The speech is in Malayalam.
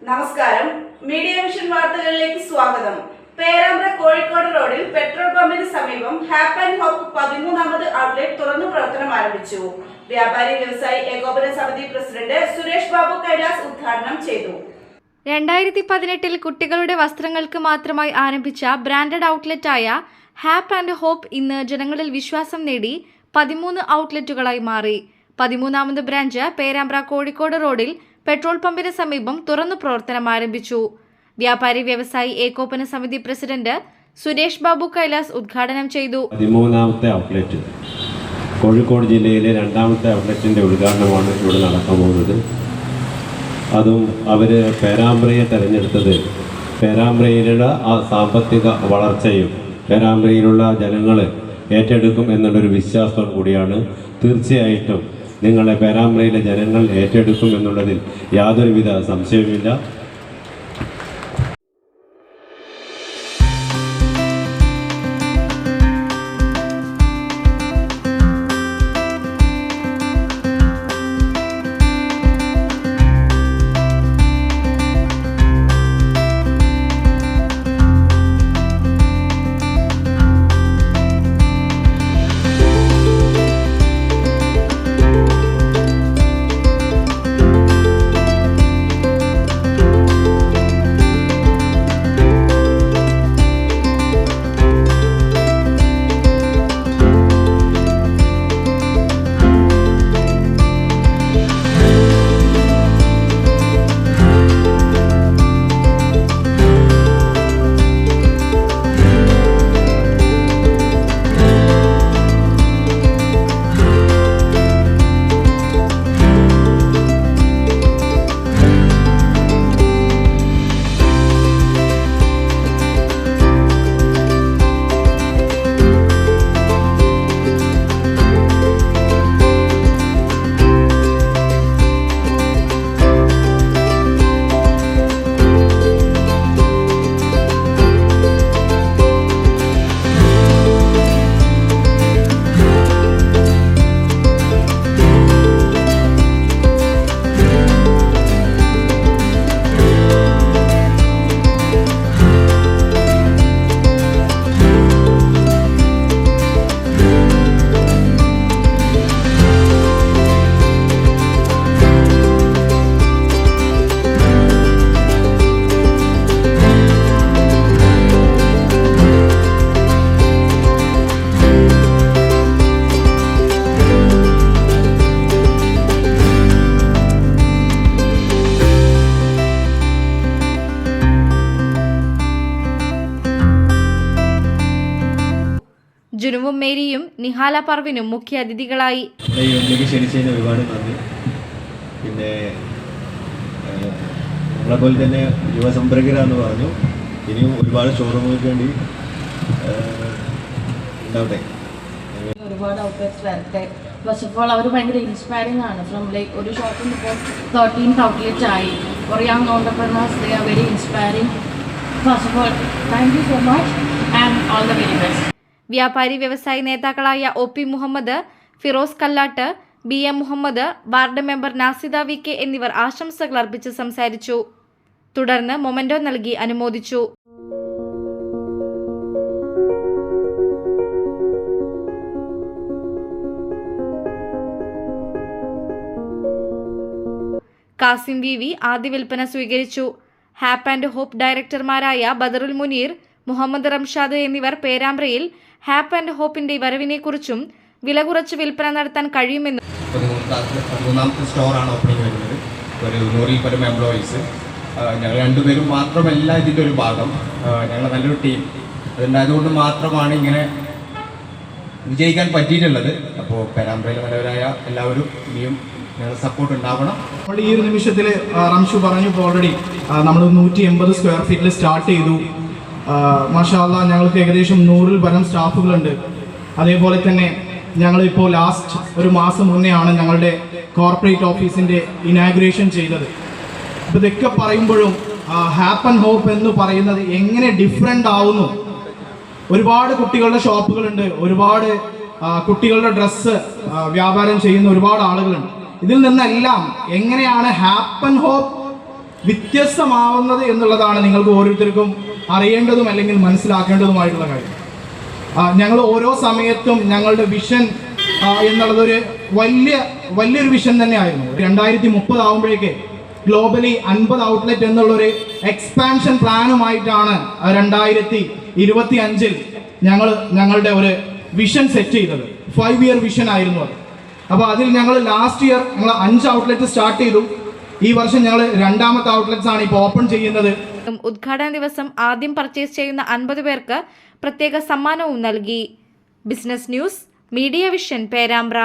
നമസ്കാരം. മീഡിയ വിഷൻ വാർത്തകളിലേക്ക് സ്വാഗതം. പേരാമ്പ്ര കോഴിക്കോട് റോഡിൽ പെട്രോൾ പമ്പിന് സമീപം ഹാപ്പ് ആൻഡ് ഹോപ്പ് 13ാമത് ഔട്ട്ലെറ്റ് തുറന്നു പ്രവർത്തനം ആരംഭിച്ചു. വ്യാപാരി വ്യവസായി ഏകോപന സമിതി പ്രസിഡന്റ് സുരേഷ് ബാബു കൈലാസ് ഉദ്ഘാടനം ചെയ്തു. 2018 കുട്ടികളുടെ വസ്ത്രങ്ങൾക്ക് മാത്രമായി ആരംഭിച്ച ബ്രാൻഡഡ് ഔട്ട്ലെറ്റായ ഹാപ്പ് ആൻഡ് ഹോപ്പ് ഇന്ന് ജനങ്ങളിൽ വിശ്വാസം നേടി 13 ഔട്ട്ലെറ്റുകളായി മാറി. 13ാമത് ബ്രാഞ്ച് പേരാമ്പ്ര കോഴിക്കോട് റോഡിൽ പെട്രോൾ പമ്പിന് സമീപം തുറന്നു പ്രവർത്തനം ആരംഭിച്ചു. വ്യാപാരി വ്യവസായി ഏകോപന സമിതി പ്രസിഡന്റ് സുരേഷ് ബാബു കൈലാസ് ഉദ്ഘാടനം ചെയ്തു. 13ാമത്തെ ഔട്ട്ലെറ്റ് കോഴിക്കോട് ജില്ലയിലെ 2ാമത്തെ ഔട്ട്ലെറ്റിൻ്റെ ഉദ്ഘാടനമാണ് ഇവിടെ നടക്കാൻ പോകുന്നത്. അതും അവർ പേരാമ്പ്രയെ തിരഞ്ഞെടുത്തത് പേരാമ്പ്രയിലുള്ള ആ സാമ്പത്തിക വളർച്ചയും പേരാമ്പ്രയിലുള്ള ജനങ്ങൾ ഏറ്റെടുക്കും എന്നുള്ളൊരു വിശ്വാസം കൂടിയാണ്. തീർച്ചയായിട്ടും നിങ്ങളെ പേരാമ്പ്രയിലെ ജനങ്ങൾ ഏറ്റെടുക്കും എന്നുള്ളതിൽ യാതൊരുവിധ സംശയവുമില്ല. ജുനുവും മേരിയും നിഹാല പർവിനും മുഖ്യ അതിഥികളായി. ക്ഷണിച്ചതിന് ഒരുപാട് നന്ദി. പിന്നെ നമ്മളെപ്പോലെ തന്നെ യുവസംരംഭകരാന്ന് പറഞ്ഞു. ഇനിയും ഒരുപാട് ഷോറൂമുകൾക്ക് വേണ്ടി ഉണ്ടാവട്ടെ. ഒരുപാട് ഔട്ട്ലെറ്റ്സ് വരട്ടെ. ഫസ്റ്റ് ഓഫ് ഓൾ അവർ ഭയങ്കര ഇൻസ്പയറിംഗ് ആണ്. ഫ്രം ലൈക്ക് ഒരു ഷോപ്പിൽ ഇപ്പോൾ 13 ഔട്ട്ലെറ്റ്സ് ആയി. For young entrepreneurs they are very inspiring. First of all thank you so much and all the very best. വ്യാപാരി വ്യവസായി നേതാക്കളായ OP Muhammad, Firoz Kallatt, BM Muhammad, ward member Nasida VK എന്നിവർ ആശംസകൾ അർപ്പിച്ച് സംസാരിച്ചു. തുടർന്ന് മൊമെന്റോ നൽകി അനുമോദിച്ചു. കാസിം VV ആദ്യ വിൽപ്പന സ്വീകരിച്ചു. ഹാപ്പ് ആൻഡ് ഹോപ്പ് ഡയറക്ടർമാരായ ബദറുൽ മുനീർ, മുഹമ്മദ് റംഷാദ് എന്നിവർ പേരാമ്പ്രയിൽ ഹാപ്പ് ആൻഡ് ഹോപ്പിന്റെ വരവിനെക്കുറിച്ചും വില കുറച്ച് വിൽപ്പന നടത്താൻ കഴിയുമെന്നും 13ാമത്തെ സ്റ്റോറാണ് ഓപ്പണിംഗ് വരുന്നത്. ഒരു 100ൽ പരം എംപ്ലോയീസ്. ഞങ്ങൾ രണ്ടുപേരും മാത്രമല്ല ഇതിൻ്റെ ഒരു ഭാഗം. ഞങ്ങൾ നല്ലൊരു ടീം അതുണ്ടായതുകൊണ്ട് മാത്രമാണ് ഇങ്ങനെ വിജയിക്കാൻ പറ്റിയിട്ടുള്ളത്. അപ്പോൾ പേരാമ്പ്രയിലെ നല്ലവരായ എല്ലാവരും ഇനിയും ഞങ്ങളുടെ സപ്പോർട്ട് ഉണ്ടാവണം. നമ്മൾ ഈ ഒരു നിമിഷത്തിൽ റംഷു പറഞ്ഞു ഓൾറെഡി നമ്മൾ 180 സ്ക്വയർ ഫീറ്റിൽ സ്റ്റാർട്ട് ചെയ്തു. മാഷാ അല്ലാഹ് ഞങ്ങൾക്ക് ഏകദേശം 100ൽ പരം സ്റ്റാഫുകളുണ്ട്. അതേപോലെ തന്നെ ഞങ്ങളിപ്പോൾ ലാസ്റ്റ് ഒരു മാസം മുന്നെയാണ് ഞങ്ങളുടെ കോർപ്പറേറ്റ് ഓഫീസിൻ്റെ ഇനാഗുറേഷൻ ചെയ്തത്. അപ്പോൾ ഇതൊക്കെ പറയുമ്പോഴും ഹാപ്പ് ആൻഡ് ഹോപ്പ് എന്ന് പറയുന്നത് എങ്ങനെ ഡിഫറെൻ്റ് ആവുന്നു. ഒരുപാട് കുട്ടികളുടെ ഷോപ്പുകളുണ്ട്, ഒരുപാട് കുട്ടികളുടെ ഡ്രസ്സ് വ്യാപാരം ചെയ്യുന്ന ഒരുപാട് ആളുകളുണ്ട്. ഇതിൽ നിന്നെല്ലാം എങ്ങനെയാണ് ഹാപ്പ് ആൻഡ് ഹോപ്പ് വ്യത്യസ്തമാവുന്നത് എന്നുള്ളതാണ് നിങ്ങൾക്ക് ഓരോരുത്തർക്കും അറിയേണ്ടതും അല്ലെങ്കിൽ മനസ്സിലാക്കേണ്ടതുമായിട്ടുള്ള കാര്യം. ഞങ്ങൾ ഓരോ സമയത്തും ഞങ്ങളുടെ വിഷൻ എന്നുള്ളതൊരു വലിയൊരു വിഷൻ തന്നെയായിരുന്നു. 2030 ആകുമ്പോഴേക്ക് ഗ്ലോബലി 50 ഔട്ട്ലെറ്റ് എന്നുള്ളൊരു എക്സ്പാൻഷൻ പ്ലാനുമായിട്ടാണ് 2025 ഞങ്ങളുടെ ഒരു വിഷൻ സെറ്റ് ചെയ്തത്. 5 ഇയർ വിഷൻ ആയിരുന്നു അത്. അപ്പോൾ അതിൽ ഞങ്ങൾ ലാസ്റ്റ് ഇയർ ഞങ്ങൾ 5 ഔട്ട്ലെറ്റ് സ്റ്റാർട്ട് ചെയ്തു. ഈ വർഷം ഞങ്ങൾ 2ാമത്തെ ഔട്ട്ലെറ്റ്സ് ആണ് ഇപ്പോൾ ഓപ്പൺ ചെയ്യുന്നത്. ഉദ്ഘാടന ദിവസം ആദ്യം പർച്ചേസ് ചെയ്യുന്ന 50 പേർക്ക് പ്രത്യേക സമ്മാനവും നൽകി. Business news, media vision, Perambra.